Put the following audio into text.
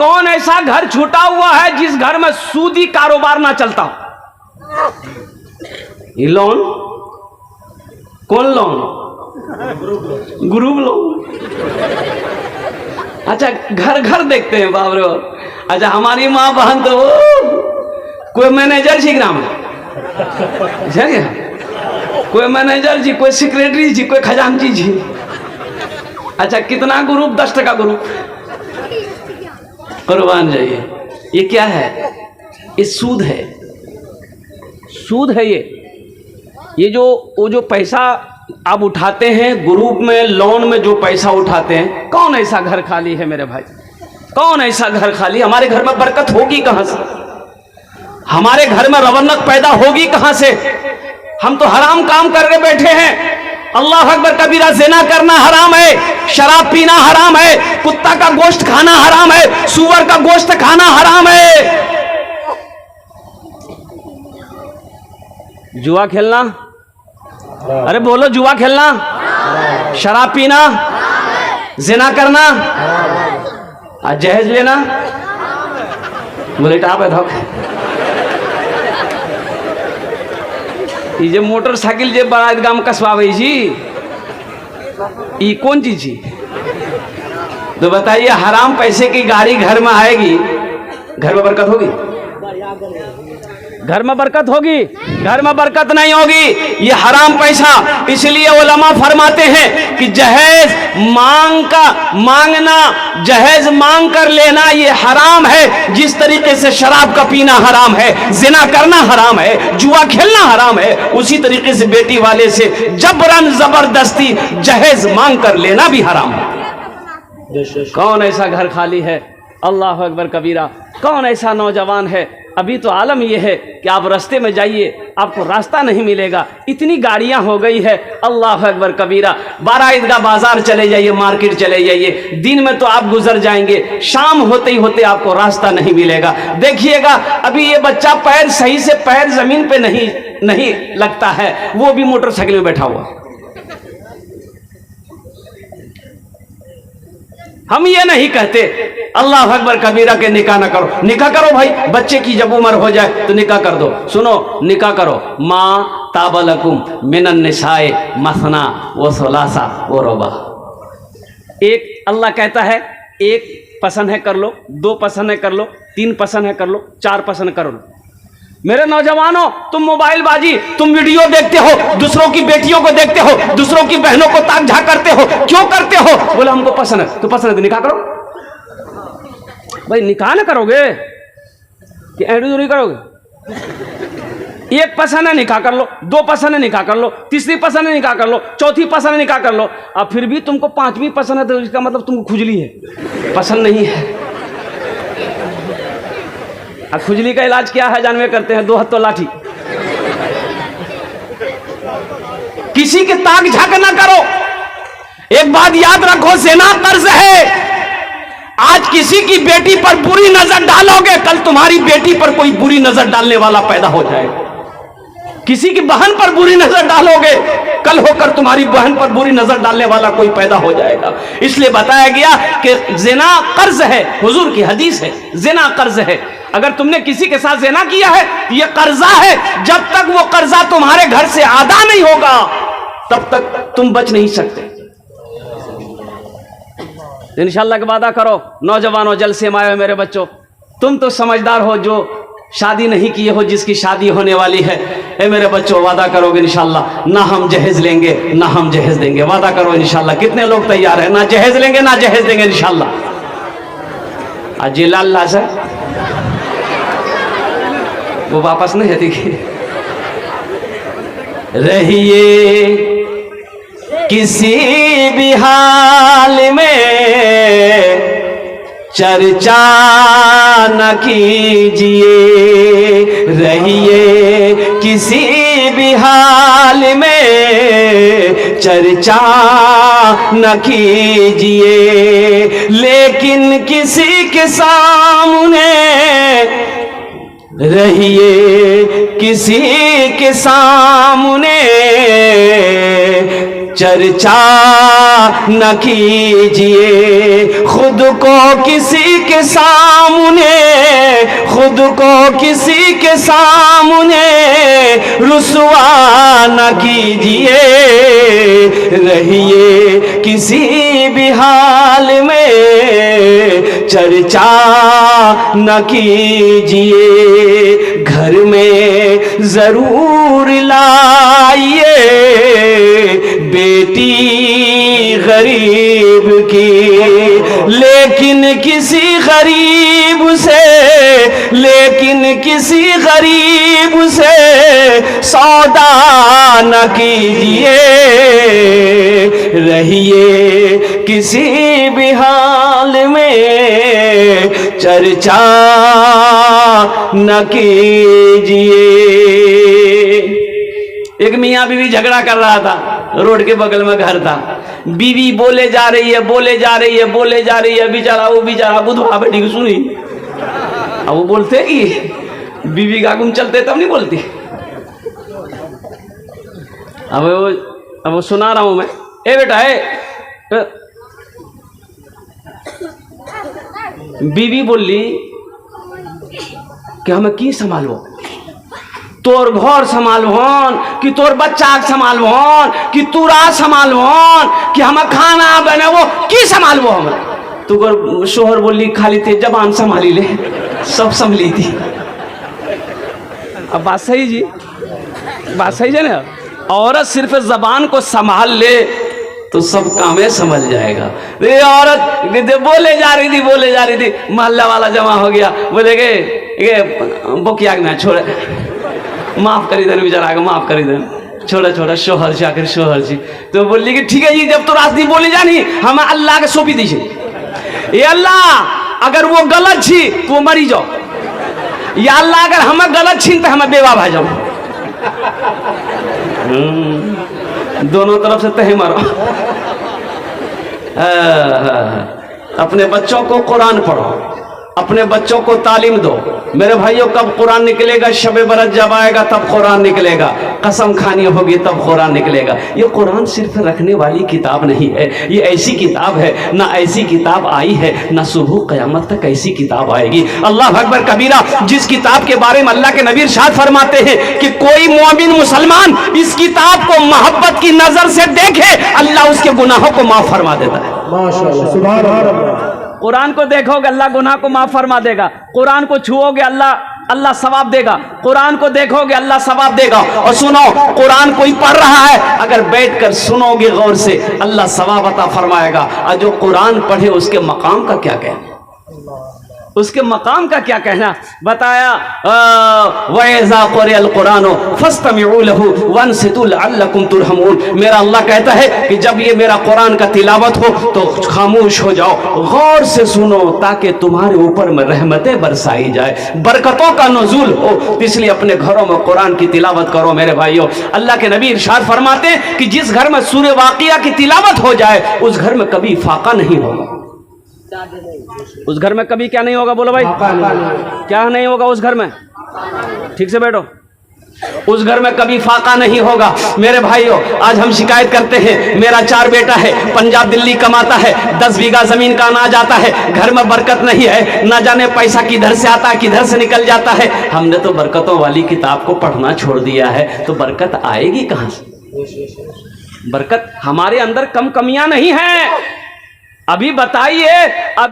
कौन ऐसा घर छूटा हुआ है जिस घर में सूदी कारोबार ना चलता हो? ये लोन कौन लोन? Group loan. अच्छा घर घर देखते हैं, बाप रे बाप। अच्छा हमारी माँ बहन तो कोई मैनेजर जी ग्राम में, कोई मैनेजर जी, कोई सेक्रेटरी जी, कोई खजांची जी। अच्छा कितना ग्रुप? 10 टका ग्रुप। कुर्बान जाइए। ये क्या है? ये सूद है, सूद है ये जो वो जो पैसा आप उठाते हैं ग्रुप में, लोन में जो पैसा उठाते हैं, कौन ऐसा घर खाली है मेरे भाई? कौन ऐसा घर खाली? हमारे घर में बरकत होगी कहां से? हमारे घर में रवन्नक पैदा होगी कहां से? हम तो हराम काम करके बैठे हैं। अल्लाह अकबर कबीरा। ज़िना करना हराम है, शराब पीना हराम है, कुत्ता का गोश्त खाना हराम है, सूअर का गोश्त खाना हराम है, जुआ खेलना, अरे बोलो, जुआ खेलना, शराब पीना, ज़िना करना, जहेज लेना, बोले टाप है धोख। ये मोटरसाइकिल जे बड़ा गांव कसवावे जी, ये कौन चीज जी? तो बताइए, हराम पैसे की गाड़ी घर में आएगी, घर में बरकत होगी? घर में बरकत होगी? घर में बरकत नहीं होगी। ये हराम पैसा। इसलिए उलमा फरमाते हैं कि जहेज मांगना, जहेज मांग कर लेना ये हराम है। जिस तरीके से शराब का पीना हराम है, जिना करना हराम है, जुआ खेलना हराम है, उसी तरीके से बेटी वाले से जबरन जबरदस्ती जहेज मांग कर लेना भी हराम है। कौन ऐसा घर खाली है? अल्लाह अकबर कबीरा। कौन ऐसा नौजवान है? अभी तो आलम यह है कि आप रास्ते में जाइए, आपको रास्ता नहीं मिलेगा, इतनी गाड़ियां हो गई है। अल्लाह अकबर कबीरा। 12 ईदगाह बाजार चले जाइए, मार्केट चले जाइए, दिन में तो आप गुजर जाएंगे, शाम होते ही होते आपको रास्ता नहीं मिलेगा। देखिएगा अभी ये बच्चा पैर सही से पैर जमीन पे नहीं लगता है, वो भी मोटरसाइकिल में बैठा हुआ। हम ये नहीं कहते अल्लाह अकबर कबीरा के निकाह ना करो। निकाह करो भाई, बच्चे की जब उम्र हो जाए तो निकाह कर दो। सुनो, निकाह करो। माँ ताबलकुम मिनन निसाए मसना व सुलासा व रुबा। एक अल्लाह कहता है, एक पसंद है कर लो, 2 पसंद है कर लो, 3 पसंद है कर लो, 4 पसंद कर लो। मेरे नौजवानों, तुम मोबाइल बाजी, तुम वीडियो देखते हो, दूसरों की बेटियों को देखते हो, दूसरों की बहनों को ताक झांक करते हो, क्यों करते हो? बोले हमको पसंद है। तो पसंद है तो निकाह करो भाई। निकाह ना करोगे कि एडूरी करोगे? एक पसंद है निकाह कर लो, 2 पसंद है निकाह कर लो, तीसरी पसंद है निकाह कर लो, चौथी पसंद है निकाह कर लो। अब फिर भी तुमको 5वीं पसंद है तो इसका मतलब तुमको खुजली है, पसंद नहीं है। खुजली का इलाज क्या है जानवे करते हैं? 2 हाथ तो लाठी। किसी के ताक झांक ना करो। एक बात याद रखो, ज़िना कर्ज है। आज किसी की बेटी पर बुरी नजर डालोगे, कल तुम्हारी बेटी पर कोई बुरी नजर डालने वाला पैदा हो जाएगा। किसी की बहन पर बुरी नजर डालोगे, कल होकर तुम्हारी बहन पर बुरी नजर डालने वाला कोई पैदा हो जाएगा। इसलिए बताया गया कि ज़िना कर्ज है। हुजूर की हदीस है, ज़िना कर्ज है। अगर तुमने किसी के साथ ज़िना किया है तो यह कर्जा है। जब तक वो कर्जा तुम्हारे घर से अदा नहीं होगा तब तक तुम बच नहीं सकते। इंशाअल्लाह का वादा करो। नौजवानों, जलसे में आए हो मेरे बच्चों, तुम तो समझदार हो, जो शादी नहीं किए हो, जिसकी शादी होने वाली है, ए मेरे बच्चों वादा करोगे इंशाअल्लाह, ना हम जहेज लेंगे ना हम जहेज देंगे। वादा करो इंशाअल्लाह। कितने लोग तैयार हैं? ना जहेज लेंगे ना जहेज देंगे इंशाअल्लाह। जिलाल्लाह से वो वापस नहीं है। देखिए, रहिए किसी भी हाल में चर्चा न कीजिए, रहिए किसी भी हाल में चर्चा न कीजिए, लेकिन किसी के सामने रहिए किसी के सामने चर्चा न कीजिए, खुद को किसी के सामने को किसी के सामने रुसवा न कीजिए, रहिए किसी भी हाल में चर्चा न कीजिए। घर में जरूर लाइए बेटी गरीब की, लेकिन किसी गरीब से सौदा न कीजिए, रहिए किसी भी हाल में चर्चा न कीजिए। एक मियाँ बीवी झगड़ा कर रहा था, रोड के बगल में घर था। बीवी बोले जा रही है, बेचारा बुधवा बेटी को सुनी। अब वो बोलते कि बीवी का गुम चलते तब नहीं बोलती। अब वो सुना रहा हूं मैं। ए बेटा बीवी बोली कि हमें की संभालो, तोर घर संभालवन कि तोर बच्चा संभालवन कि तोरा संभालवन कि हमें खाना बनाबो की संभालबो हमें। तो शोहर बोली खाली थे जबान संभाली ले, सब संभली थी। अब बात सही जी, बात सही है ना। औरत सिर्फ जबान को संभाल ले तो सब कामें समझ जाएगा। ये औरत बोले जा रही थी, मोहल्ला वाला जमा हो गया, बोले ये बोकिया ना छोड़े, माफ करी देन बेचारा को, माफ करी देन, छोड़ा शोहर से आखिर शोहर से। तो बोली कि ठीक है जी, जब तो रास्ती बोली जानी हम अल्लाह के सौंपी दी, ये अल्लाह अगर वो गलत छी तो वो मरी जाओ, या अल्लाह अगर हमें गलत छीन तो हमें बेवा भाई जाओ। दोनों तरफ से तहे मारो। अपने बच्चों को कुरान पढ़ो, अपने बच्चों को तालीम दो। मेरे भाइयों, कब कुरान निकलेगा? शबे बरत जब आएगा तब कुरान निकलेगा, कसम खानी होगी तब कुरान निकलेगा। ये कुरान सिर्फ रखने वाली किताब नहीं है, ये ऐसी किताब है, ना ऐसी किताब आई है ना सुबह क़यामत तक ऐसी किताब आएगी। अल्लाह अकबर कबीरा। जिस किताब के बारे में अल्लाह के नबी इरशाद फरमाते हैं कि कोई मोमिन मुसलमान इस किताब को मोहब्बत की नजर से देखे, अल्लाह उसके गुनाहों को माफ फरमा देता है। माशाअल्लाह, सुभान अल्लाह। कुरान को देखोगे अल्लाह गुनाह को माफ फरमा देगा, कुरान को छुओगे अल्लाह सवाब देगा, कुरान को देखोगे अल्लाह सवाब देगा। और सुनो, कुरान कोई पढ़ रहा है, अगर बैठकर सुनोगे गौर से अल्लाह सवाब अता फरमाएगा। और जो कुरान पढ़े उसके मकाम का क्या कहना, उसके मकाम का क्या कहना बताया। वइज़ा क़ुरिअल क़ुरान फस्तमिऊ लहू वअनसितू लअल्लकुम तुरहमून। मेरा अल्लाह कहता है कि जब ये मेरा कुरान का तिलावत हो तो खामोश हो जाओ, गौर से सुनो ताकि तुम्हारे ऊपर में रहमतें बरसाई जाए, बरकतों का नुज़ूल हो। इसलिए अपने घरों में कुरान की तिलावत करो मेरे भाइयों। अल्लाह के नबी इरशाद फरमाते हैं कि जिस घर में सूरह वाक़िया की तिलावत हो जाए उस घर में कभी फाका नहीं होगा। उस घर में कभी क्या नहीं होगा? बोलो भाई, क्या नहीं होगा उस घर में? ठीक से बैठो। उस घर में कभी फाका नहीं होगा। मेरे भाइयों, आज हम शिकायत करते हैं, मेरा 4 बेटा है, पंजाब दिल्ली कमाता है, 10 बीघा जमीन का अनाज आता है, घर में बरकत नहीं है, ना जाने पैसा किधर से आता है किधर से निकल जाता है। हमने तो बरकतों वाली किताब को पढ़ना छोड़ दिया है, तो बरकत आएगी कहां से? बरकत हमारे अंदर कमियां नहीं है। अभी बताइए, अब